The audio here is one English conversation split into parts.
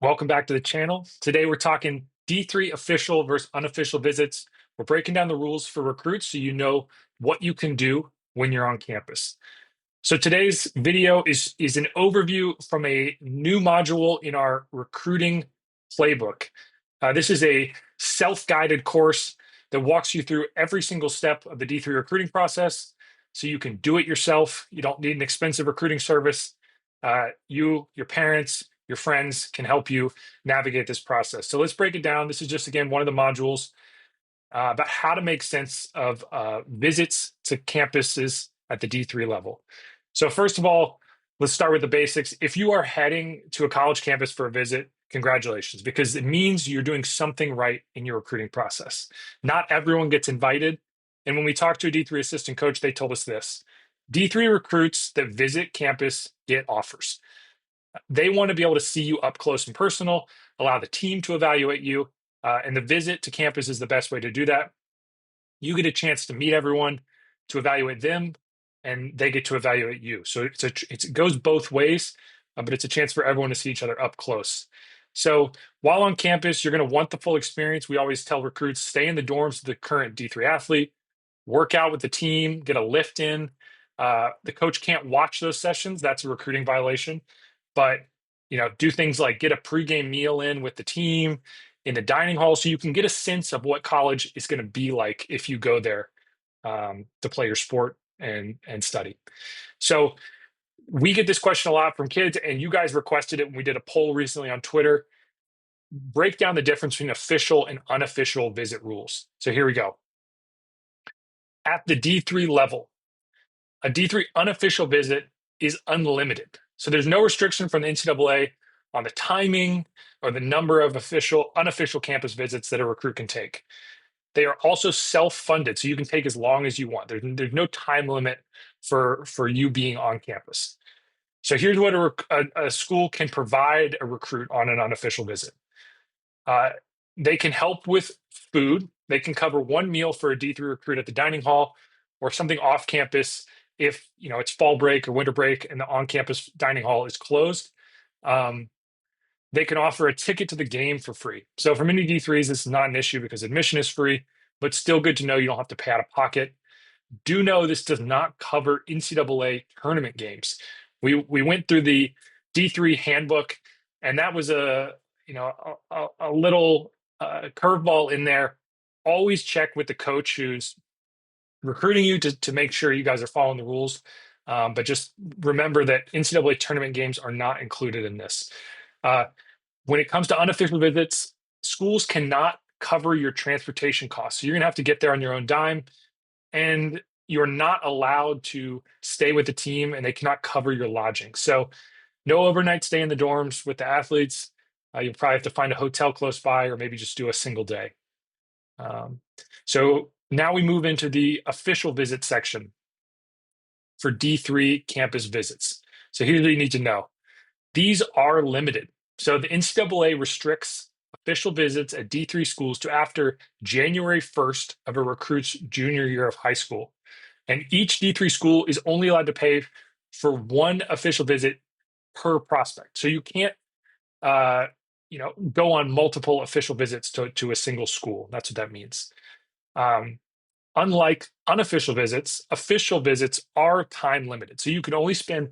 Welcome back to the channel. Today we're talking D3 official versus unofficial visits. We're breaking down the rules for recruits so you know what you can do when you're on campus. So today's video is an overview from a new module in our recruiting playbook. This is a self-guided course that walks you through every single step of the D3 recruiting process so you can do it yourself. You don't need an expensive recruiting service. Your parents, your friends can help you navigate this process. So let's break it down. This is just, again, one of the modules about how to make sense of visits to campuses at the D3 level. So first of all, let's start with the basics. If you are heading to a college campus for a visit, congratulations, because it means you're doing something right in your recruiting process. Not everyone gets invited. And when we talked to a D3 assistant coach, they told us this. D3 recruits that visit campus get offers. They want to be able to see you up close and personal, allow the team to evaluate you, and the visit to campus is the best way to do that. You get a chance to meet everyone, to evaluate them, and they get to evaluate you. So it goes both ways, but it's a chance for everyone to see each other up close. So while on campus, you're going to want the full experience. We always tell recruits, stay in the dorms with the current D3 athlete, work out with the team, get a lift in. The coach can't watch those sessions. That's a recruiting violation. But do things like get a pregame meal in with the team in the dining hall so you can get a sense of what college is going to be like if you go there to play your sport and study. So we get this question a lot from kids, and you guys requested it when we did a poll recently on Twitter. Break down the difference between official and unofficial visit rules. So here we go. At the D3 level, a D3 unofficial visit is unlimited. So there's no restriction from the NCAA on the timing or the number of unofficial campus visits that a recruit can take. They are also self-funded, so you can take as long as you want. There's no time limit for you being on campus. So here's what a school can provide a recruit on an unofficial visit. They can help with food. They can cover one meal for a D3 recruit at the dining hall or something off campus if it's fall break or winter break and the on-campus dining hall is closed. They can offer a ticket to the game for free. So for many D3s, this is not an issue because admission is free, but still good to know you don't have to pay out of pocket. Do know this does not cover NCAA tournament games. We went through the D3 handbook, and that was a little curveball in there. Always check with the coach who's recruiting you to make sure you guys are following the rules. But just remember that NCAA tournament games are not included in this. When it comes to unofficial visits, schools cannot cover your transportation costs. So you're going to have to get there on your own dime, and you're not allowed to stay with the team, and they cannot cover your lodging. So no overnight stay in the dorms with the athletes. You'll probably have to find a hotel close by or maybe just do a single day. So now we move into the official visit section for D3 campus visits. So here's what you need to know. These are limited. So the NCAA restricts official visits at D3 schools to after January 1st of a recruit's junior year of high school. And each D3 school is only allowed to pay for one official visit per prospect. So you can't go on multiple official visits to a single school. That's what that means. Unlike unofficial visits, official visits are time limited. So you can only spend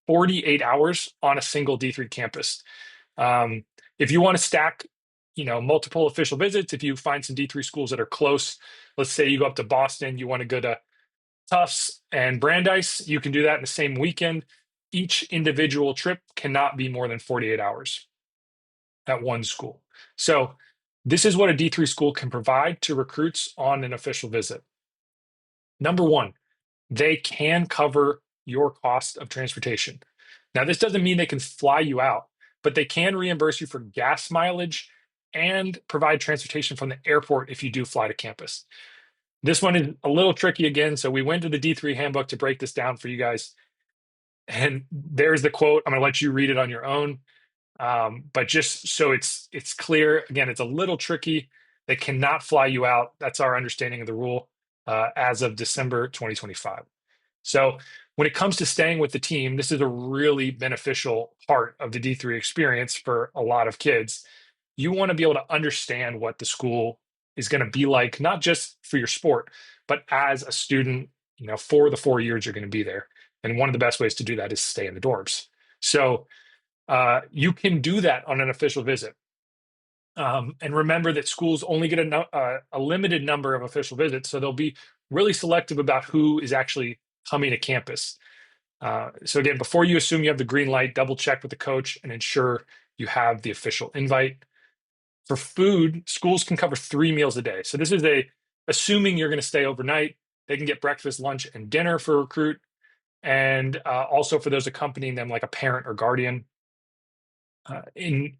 48 hours on a single D3 campus. If you want to stack, multiple official visits, if you find some D3 schools that are close, let's say you go up to Boston, you want to go to Tufts and Brandeis, you can do that in the same weekend. Each individual trip cannot be more than 48 hours at one school. So this is what a D3 school can provide to recruits on an official visit. Number one, they can cover your cost of transportation. Now, this doesn't mean they can fly you out, but they can reimburse you for gas mileage and provide transportation from the airport if you do fly to campus. This one is a little tricky again, so we went to the D3 handbook to break this down for you guys. And there's the quote. I'm going to let you read it on your own. But just so it's clear, again, it's a little tricky. They cannot fly you out. That's our understanding of the rule as of December 2025. So When it comes to staying with the team, this is a really beneficial part of the D3 experience for a lot of kids. You want to be able to understand what the school is going to be like, not just for your sport, but as a student, for the 4 years you're going to be there. And one of the best ways to do that is stay in the dorms. So you can do that on an official visit. And remember that schools only get a limited number of official visits, so they'll be really selective about who is actually coming to campus. So again, before you assume you have the green light, double check with the coach and ensure you have the official invite. For food, schools can cover 3 meals a day. So this is assuming you're going to stay overnight. They can get breakfast, lunch, and dinner for a recruit, and also for those accompanying them, like a parent or guardian. In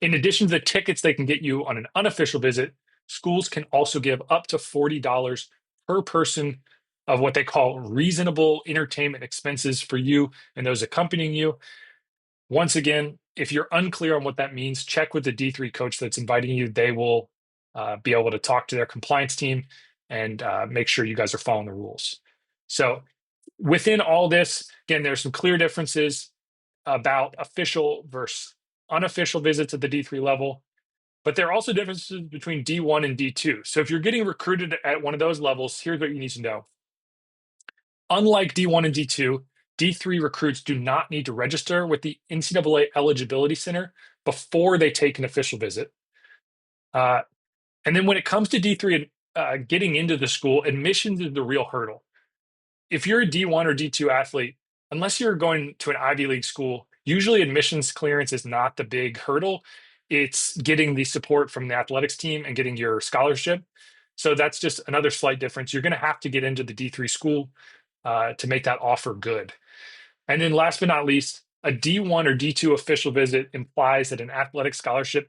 addition to the tickets they can get you on an unofficial visit, schools can also give up to $40 per person of what they call reasonable entertainment expenses for you and those accompanying you. Once again, if you're unclear on what that means, check with the D3 coach that's inviting you. They will be able to talk to their compliance team and make sure you guys are following the rules. So within all this, again, there's some clear differences about official versus unofficial visits at the D3 level, but there are also differences between D1 and D2. So if you're getting recruited at one of those levels, here's what you need to know. Unlike D1 and D2, D3 recruits do not need to register with the NCAA Eligibility Center before they take an official visit. And then when it comes to D3 getting into the school, admissions is the real hurdle. If you're a D1 or D2 athlete, unless you're going to an Ivy League school, usually admissions clearance is not the big hurdle. It's getting the support from the athletics team and getting your scholarship. So that's just another slight difference. You're going to have to get into the D3 school to make that offer good. And then last but not least, a D1 or D2 official visit implies that an athletic scholarship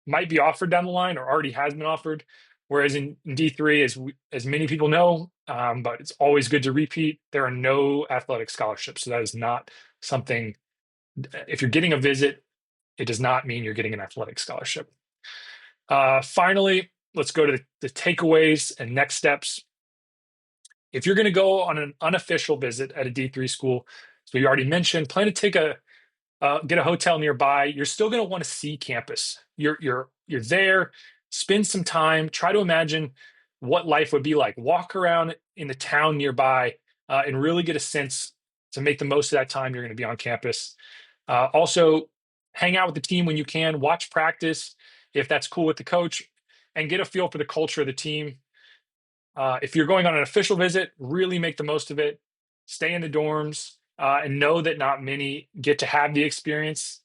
might be offered down the line or already has been offered. Whereas in D3, as many people know, but it's always good to repeat, there are no athletic scholarships. So that is not something, if you're getting a visit, it does not mean you're getting an athletic scholarship. Finally, let's go to the takeaways and next steps. If you're going to go on an unofficial visit at a D3 school, so you already mentioned, plan to get a hotel nearby. You're still going to want to see campus. You're there. Spend some time. Try to imagine what life would be like. Walk around in the town nearby and really get a sense to make the most of that time you're going to be on campus. Also, hang out with the team when you can. Watch practice if that's cool with the coach, and get a feel for the culture of the team. If you're going on an official visit, really make the most of it. Stay in the dorms and know that not many get to have the experience.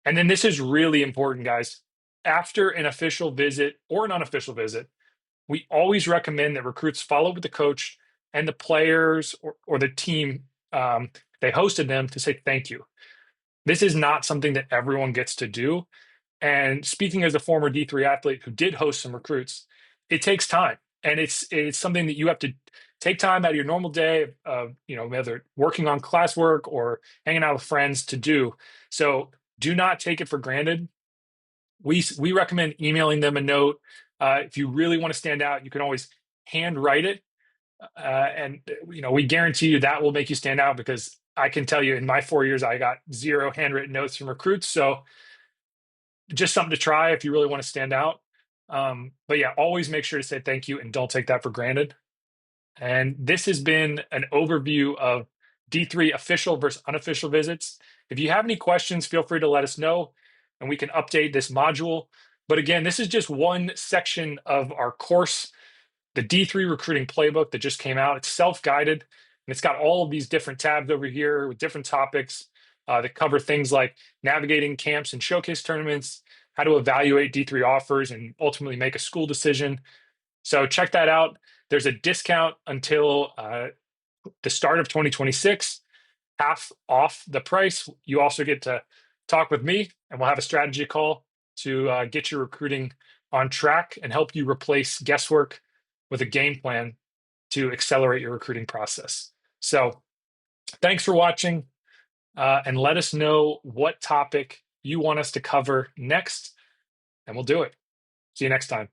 And then this is really important, guys. After an official visit or an unofficial visit, we always recommend that recruits follow with the coach and the players or the team they hosted them to say thank you. This is not something that everyone gets to do. And speaking as a former D3 athlete who did host some recruits, it takes time. And it's something that you have to take time out of your normal day of, whether working on classwork or hanging out with friends to do. So do not take it for granted. We recommend emailing them a note. If you really want to stand out, you can always handwrite it. And we guarantee you that will make you stand out, because I can tell you in my 4 years, I got 0 handwritten notes from recruits. So just something to try if you really want to stand out. But yeah, always make sure to say thank you and don't take that for granted. And this has been an overview of D3 official versus unofficial visits. If you have any questions, feel free to let us know and we can update this module. But again, this is just one section of our course, the D3 Recruiting Playbook that just came out. It's self-guided, and it's got all of these different tabs over here with different topics that cover things like navigating camps and showcase tournaments, how to evaluate D3 offers, and ultimately make a school decision. So check that out. There's a discount until the start of 2026, half off the price. You also get to talk with me, and we'll have a strategy call to get your recruiting on track and help you replace guesswork with a game plan to accelerate your recruiting process. So thanks for watching, and let us know what topic you want us to cover next, and we'll do it. See you next time.